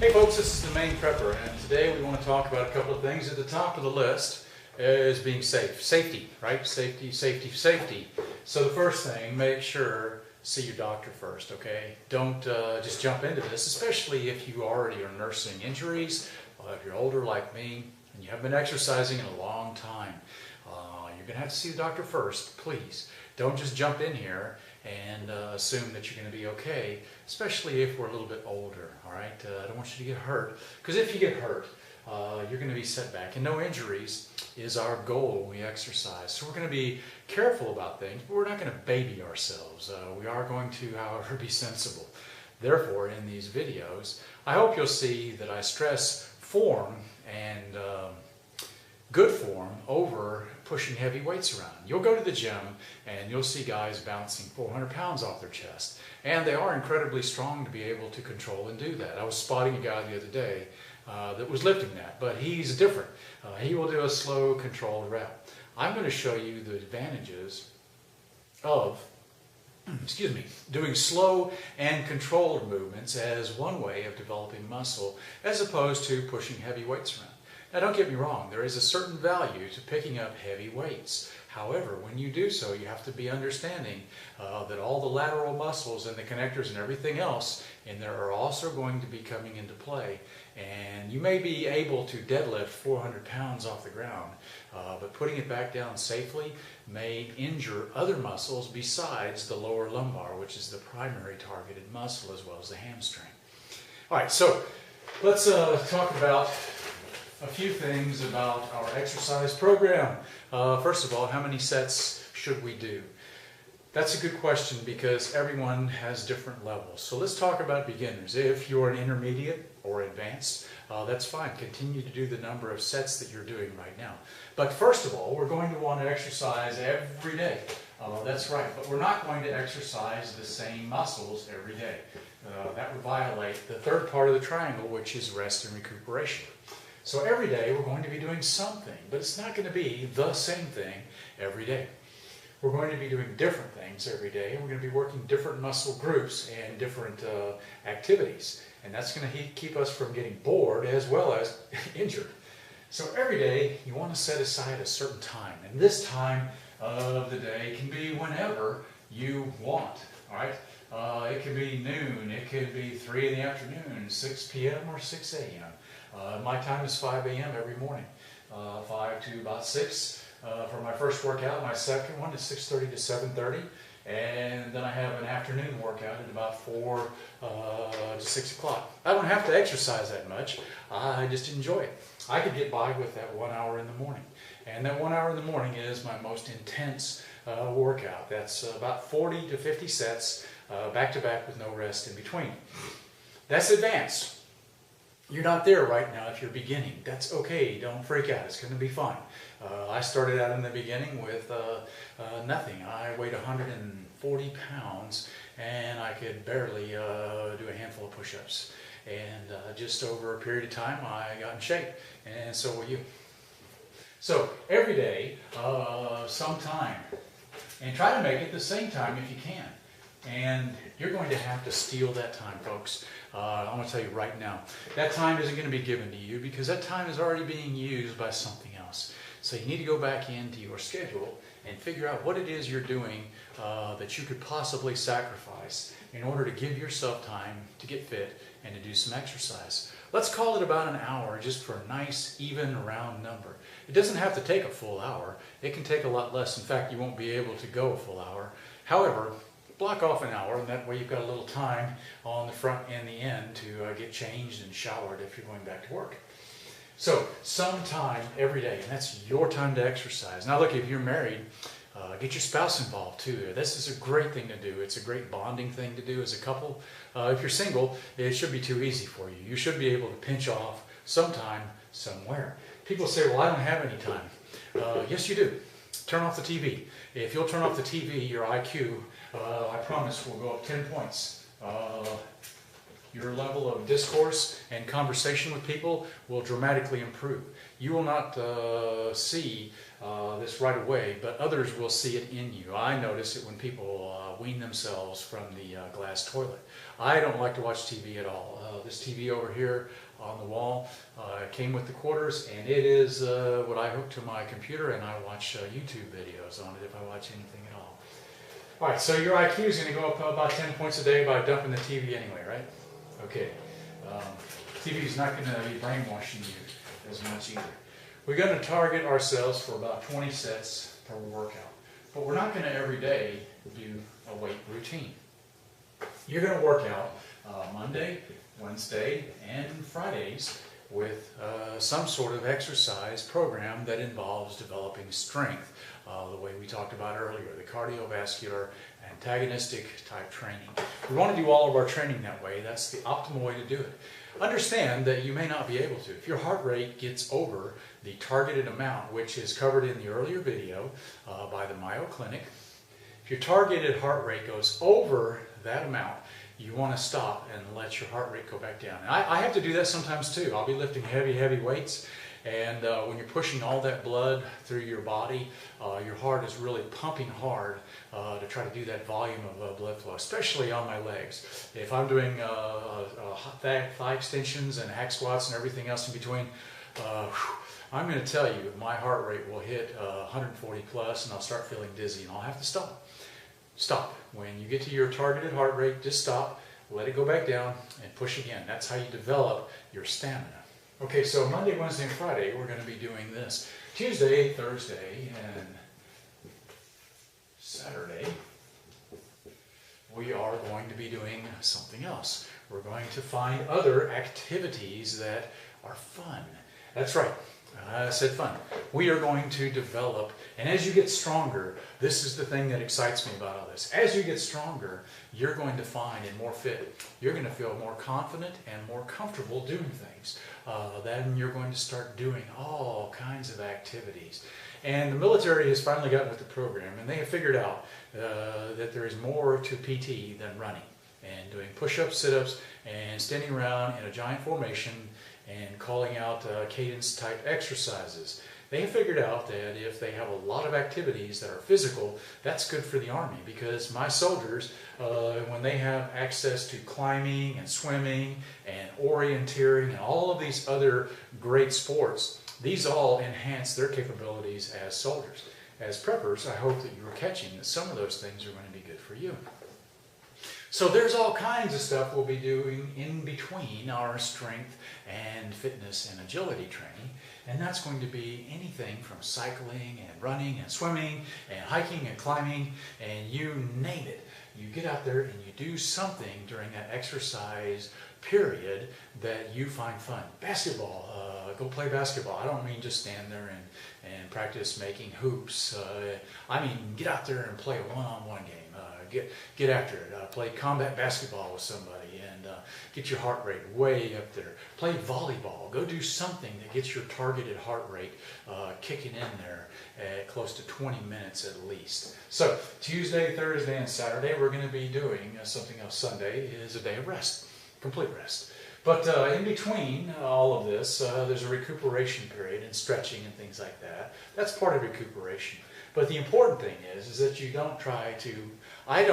Hey folks, this is the Maine Prepper, and today we want to talk about a couple of things. At the top of the list is being safe. Safety, right? Safety, safety, safety. So the first thing, make sure see your doctor first, okay? Don't just jump into this, especially if you already are nursing injuries, if you're older like me, and you haven't been exercising in a long time. You're going to have to see the doctor first, please. Don't just jump in here and assume that you're going to be okay, especially if we're a little bit older, all right? I don't want you to get hurt, because if you get hurt, you're going to be set back. And no injuries is our goal when we exercise. So we're going to be careful about things, but we're not going to baby ourselves. We are going to, however, be sensible. Therefore, in these videos, I hope you'll see that I stress form and good form over pushing heavy weights around. You'll go to the gym and you'll see guys bouncing 400 pounds off their chest. And they are incredibly strong to be able to control and do that. I was spotting a guy the other day that was lifting that, but he's different. He will do a slow, controlled rep. I'm going to show you the advantages of doing slow and controlled movements as one way of developing muscle as opposed to pushing heavy weights around. Now don't get me wrong, there is a certain value to picking up heavy weights. However, when you do so, you have to be understanding that all the lateral muscles and the connectors and everything else in there are also going to be coming into play. And you may be able to deadlift 400 pounds off the ground, but putting it back down safely may injure other muscles besides the lower lumbar, which is the primary targeted muscle, as well as the hamstring. All right, so let's talk about a few things about our exercise program. First of all, how many sets should we do? That's a good question because everyone has different levels. So let's talk about beginners. If you're an intermediate or advanced, that's fine. Continue to do the number of sets that you're doing right now. But first of all, we're going to want to exercise every day. That's right, but we're not going to exercise the same muscles every day. That would violate the third part of the triangle, which is rest and recuperation. So every day we're going to be doing something, but it's not going to be the same thing every day. We're going to be doing different things every day, and we're going to be working different muscle groups and different activities. And that's going to keep us from getting bored as well as injured. So every day you want to set aside a certain time, and this time of the day can be whenever you want, all right? It could be noon, it could be 3 in the afternoon, 6 p.m. or 6 a.m. My time is 5 a.m. every morning, 5 to about 6 for my first workout. My second one is 6:30 to 7:30, and then I have an afternoon workout at about 4 to 6 o'clock. I don't have to exercise that much. I just enjoy it. I could get by with that 1 hour in the morning, and that 1 hour in the morning is my most intense workout. That's about 40 to 50 sets back to back with no rest in between. That's advanced. You're not there right now if you're beginning. That's okay. Don't freak out. It's going to be fine. I started out in the beginning with nothing. I weighed 140 pounds and I could barely do a handful of push-ups. And just over a period of time, I got in shape. And so will you. So every day, sometime. And try to make it the same time if you can. And you're going to have to steal that time, folks. I'm going to tell you right now, that time isn't going to be given to you because that time is already being used by something else. So you need to go back into your schedule and figure out what it is you're doing that you could possibly sacrifice in order to give yourself time to get fit and to do some exercise. Let's call it about an hour just for a nice, even, round number. It doesn't have to take a full hour. It can take a lot less. In fact, you won't be able to go a full hour. However, block off an hour, and that way you've got a little time on the front and the end to get changed and showered if you're going back to work. So, sometime every day, and that's your time to exercise. Now look, if you're married, get your spouse involved too. This is a great thing to do. It's a great bonding thing to do as a couple. If you're single, it should be too easy for you. You should be able to pinch off sometime, somewhere. People say, well, I don't have any time. Yes, you do. Turn off the TV. If you'll turn off the TV, your IQ, I promise, will go up 10 points. Your level of discourse and conversation with people will dramatically improve. You will not see this right away, but others will see it in you. I notice it when people wean themselves from the glass toilet. I don't like to watch TV at all. This TV over here on the wall came with the quarters, and it is what I hook to my computer, and I watch YouTube videos on it if I watch anything at all. All right, so your IQ is going to go up about 10 points a day by dumping the TV anyway, right? Okay. TV is not going to be brainwashing you as much either. We're going to target ourselves for about 20 sets per workout, but we're not going to every day do a weight routine. You're going to work out Monday, Wednesday, and Fridays with some sort of exercise program that involves developing strength, the way we talked about earlier, the cardiovascular antagonistic type training. We want to do all of our training that way. That's the optimal way to do it. Understand that you may not be able to. If your heart rate gets over the targeted amount, which is covered in the earlier video by the Mayo Clinic, if your targeted heart rate goes over that amount, you want to stop and let your heart rate go back down. And I have to do that sometimes too. I'll be lifting heavy weights, and when you're pushing all that blood through your body, your heart is really pumping hard to try to do that volume of blood flow, especially on my legs. If I'm doing thigh extensions and hack squats and everything else in between, I'm going to tell you, my heart rate will hit 140 plus, and I'll start feeling dizzy, and I'll have to stop. Stop. When you get to your targeted heart rate, just stop, let it go back down, and push again. That's how you develop your stamina. Okay, so Monday, Wednesday, and Friday, we're going to be doing this. Tuesday, Thursday, and Saturday, we are going to be doing something else. We're going to find other activities that are fun. That's right. I said fun. We are going to develop, and as you get stronger, this is the thing that excites me about all this. As you get stronger, you're going to find and more fit. You're going to feel more confident and more comfortable doing things. Then you're going to start doing all kinds of activities. And the military has finally gotten with the program, and they have figured out that there is more to PT than running and doing push-ups, sit-ups, and standing around in a giant formation and calling out cadence type exercises. They have figured out that if they have a lot of activities that are physical, that's good for the Army, because my soldiers, when they have access to climbing and swimming and orienteering and all of these other great sports, these all enhance their capabilities as soldiers. As preppers, I hope that you are catching that some of those things are going to be good for you. So there's all kinds of stuff we'll be doing in between our strength and fitness and agility training, and that's going to be anything from cycling and running and swimming and hiking and climbing, and you name it. You get out there and you do something during that exercise period that you find fun. Basketball, go play basketball. I don't mean just stand there and practice making hoops. I mean get out there and play a one-on-one game. Get after it. Play combat basketball with somebody and get your heart rate way up there. Play volleyball. Go do something that gets your targeted heart rate kicking in there at close to 20 minutes at least. So Tuesday, Thursday, and Saturday we're going to be doing something else. Sunday is a day of rest, complete rest. But in between all of this, there's a recuperation period and stretching and things like that. That's part of recuperation. But the important thing is that you don't try to, I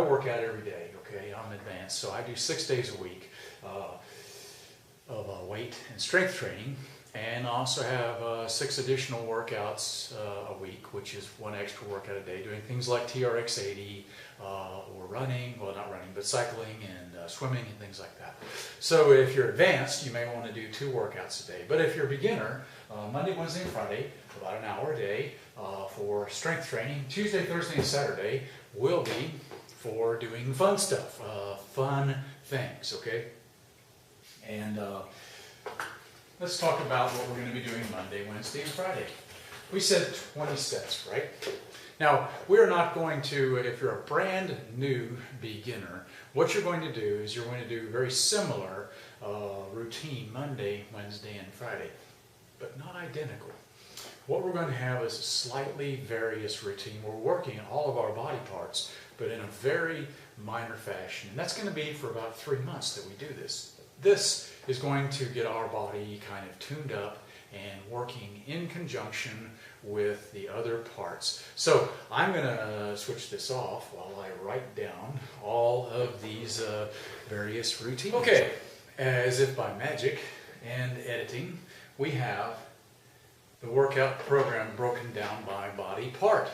work out every day, okay? I'm advanced, so I do 6 days a week of weight and strength training, and I also have 6 additional workouts a week, which is 1 extra workout a day, doing things like TRX 80 or running, well not running, but cycling and swimming and things like that. So if you're advanced, you may want to do 2 workouts a day. But if you're a beginner, Monday, Wednesday, and Friday, about an hour a day for strength training. Tuesday, Thursday, and Saturday will be for doing fun stuff, fun things, okay? And let's talk about what we're going to be doing Monday, Wednesday, and Friday. We said 20 sets, right? Now, we're not going to, if you're a brand new beginner, what you're going to do is you're going to do very similar routine Monday, Wednesday, and Friday, but not identical. What we're going to have is a slightly various routine. We're working on all of our body parts, but in a very minor fashion. And that's going to be for about 3 months that we do this. This is going to get our body kind of tuned up and working in conjunction with the other parts. So I'm going to switch this off while I write down all of these various routines. Okay, as if by magic and editing, we have the workout program broken down by body part.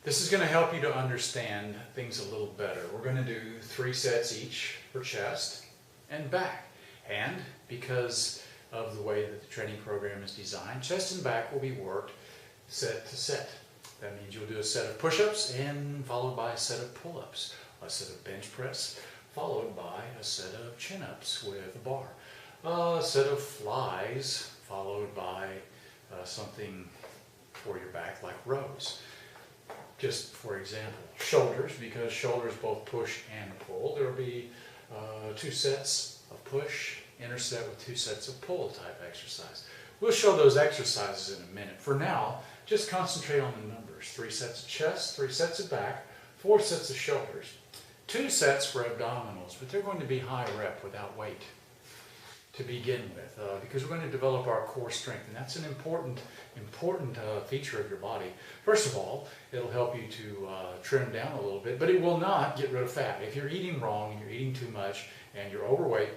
This is going to help you to understand things a little better. We're going to do 3 sets each for chest and back. And because of the way that the training program is designed, chest and back will be worked set to set. That means you'll do a set of push-ups and followed by a set of pull-ups, a set of bench press, followed by a set of chin-ups with a bar, a set of flies, followed by something for your back like rows. Just for example, shoulders, because shoulders both push and pull. There will be 2 sets of push, interset with 2 sets of pull type exercise. We'll show those exercises in a minute. For now, just concentrate on the numbers. 3 sets of chest, 3 sets of back, 4 sets of shoulders, 2 sets for abdominals, but they're going to be high rep without weight to begin with, because we're going to develop our core strength, and that's an important feature of your body. First of all, it'll help you to trim down a little bit, but it will not get rid of fat. If you're eating wrong and you're eating too much and you're overweight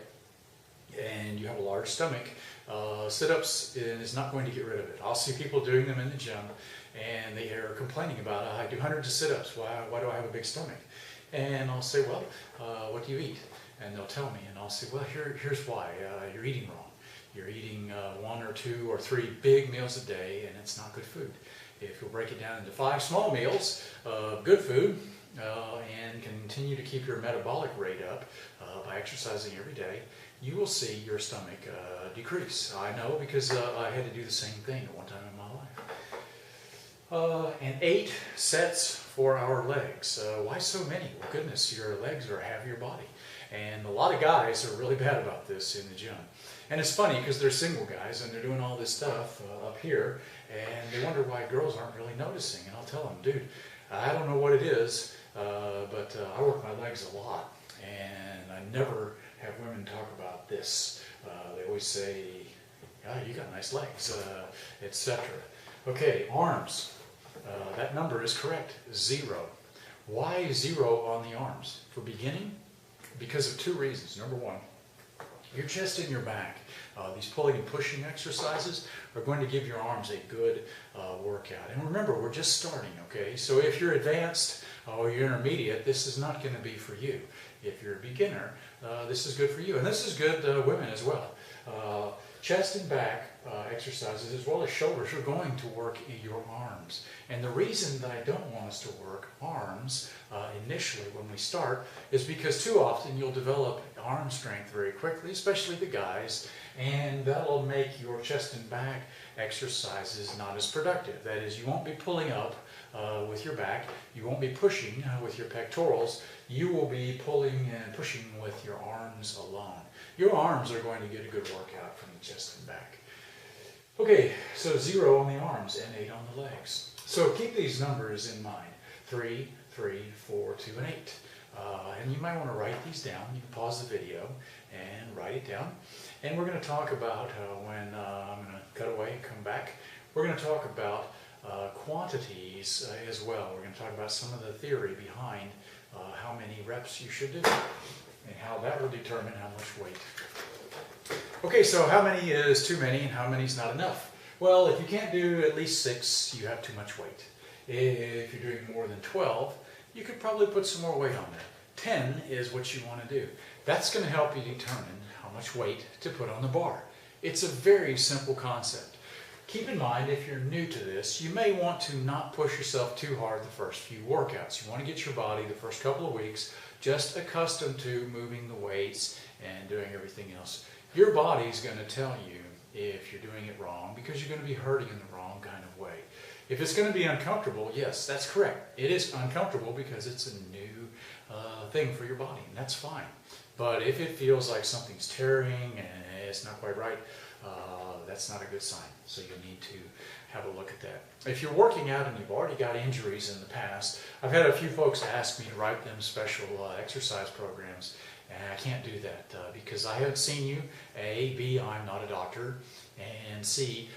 and you have a large stomach, sit-ups is not going to get rid of it. I'll see people doing them in the gym and they are complaining about, I do hundreds of sit-ups, why do I have a big stomach? And I'll say, well, what do you eat? And they'll tell me, and I'll say, well, here's why. You're eating wrong. You're eating 1 or 2 or 3 big meals a day, and it's not good food. If you'll break it down into 5 small meals of good food and continue to keep your metabolic rate up by exercising every day, you will see your stomach decrease. I know, because I had to do the same thing at one time in my life. And 8 sets for our legs. Why so many? Well, goodness, your legs are half your body. And a lot of guys are really bad about this in the gym. And it's funny because they're single guys and they're doing all this stuff up here, and they wonder why girls aren't really noticing. And I'll tell them, dude, I don't know what it is, but I work my legs a lot, and I never have women talk about this. They always say, yeah, you got nice legs, etc. Okay, arms. That number is correct, 0. Why 0 on the arms? For beginning? Because of 2 reasons. Number 1, your chest and your back, these pulling and pushing exercises are going to give your arms a good workout. And remember, we're just starting, okay? So if you're advanced or you're intermediate, this is not going to be for you. If you're a beginner, this is good for you. And this is good women as well. Chest and back exercises as well as shoulders are going to work in your arms. And the reason that I don't want us to work arms initially when we start is because too often you'll develop arm strength very quickly, especially the guys, and that'll make your chest and back exercises not as productive. That is, you won't be pulling up with your back, you won't be pushing with your pectorals, you will be pulling and pushing with your arms alone. Your arms are going to get a good workout from the chest and back. Okay, so 0 on the arms and 8 on the legs. So keep these numbers in mind. 3, 3, 4, 2, and 8. And you might want to write these down. You can pause the video and write it down. And we're going to talk about, when I'm going to cut away and come back, we're going to talk about quantities as well. We're going to talk about some of the theory behind how many reps you should do and how that will determine how much weight. Okay, so how many is too many and how many is not enough? Well, if you can't do at least 6, you have too much weight. If you're doing more than 12, you could probably put some more weight on there. 10 is what you want to do. That's going to help you determine how much weight to put on the bar. It's a very simple concept. Keep in mind, if you're new to this, you may want to not push yourself too hard the first few workouts. You want to get your body the first couple of weeks just accustomed to moving the weights and doing everything else. Your body's going to tell you if you're doing it wrong because you're going to be hurting in the wrong kind of way. If it's going to be uncomfortable, yes, that's correct. It is uncomfortable because it's a new thing for your body, and that's fine. But if it feels like something's tearing and it's not quite right, that's not a good sign. So you need to have a look at that. If you're working out and you've already got injuries in the past, I've had a few folks ask me to write them special exercise programs, and I can't do that because I haven't seen you. A, B, I'm not a doctor, and C,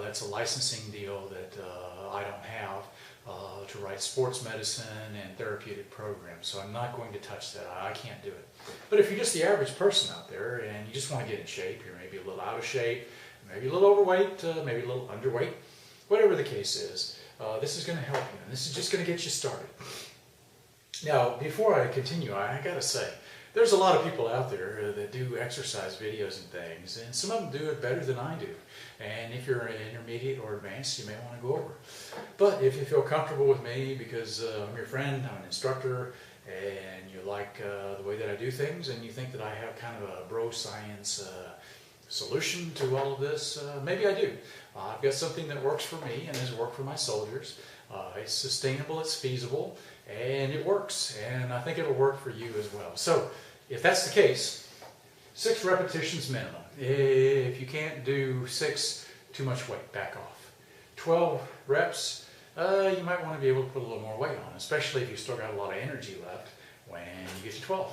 that's a licensing deal that I don't have to write sports medicine and therapeutic programs, so I'm not going to touch that. I can't do it. But if you're just the average person out there and you just want to get in shape, you're maybe a little out of shape, maybe a little overweight, maybe a little underweight, whatever the case is, this is going to help you, and this is just going to get you started. Now, before I continue, I got to say, there's a lot of people out there that do exercise videos and things, and some of them do it better than I do. And if you're intermediate or advanced, you may want to go over. But if you feel comfortable with me because I'm your friend, I'm an instructor, and you like the way that I do things, and you think that I have kind of a bro science solution to all of this, maybe I do. I've got something that works for me and has worked for my soldiers. It's sustainable, it's feasible, and it works. And I think it'll work for you as well. So if that's the case, 6 repetitions minimum. If you can't do 6, too much weight, back off. 12 reps, you might want to be able to put a little more weight on, especially if you still got a lot of energy left when you get to 12.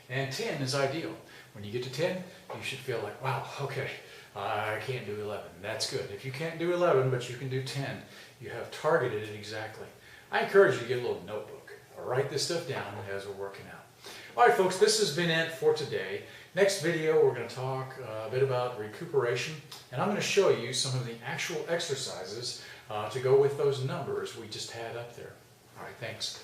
And 10 is ideal. When you get to 10, you should feel like, wow, okay, I can't do 11. That's good. If you can't do 11, but you can do 10, you have targeted it exactly. I encourage you to get a little notebook or write this stuff down as we're working out. All right, folks, this has been it for today. Next video, we're going to talk a bit about recuperation, and I'm going to show you some of the actual exercises to go with those numbers we just had up there. All right, thanks.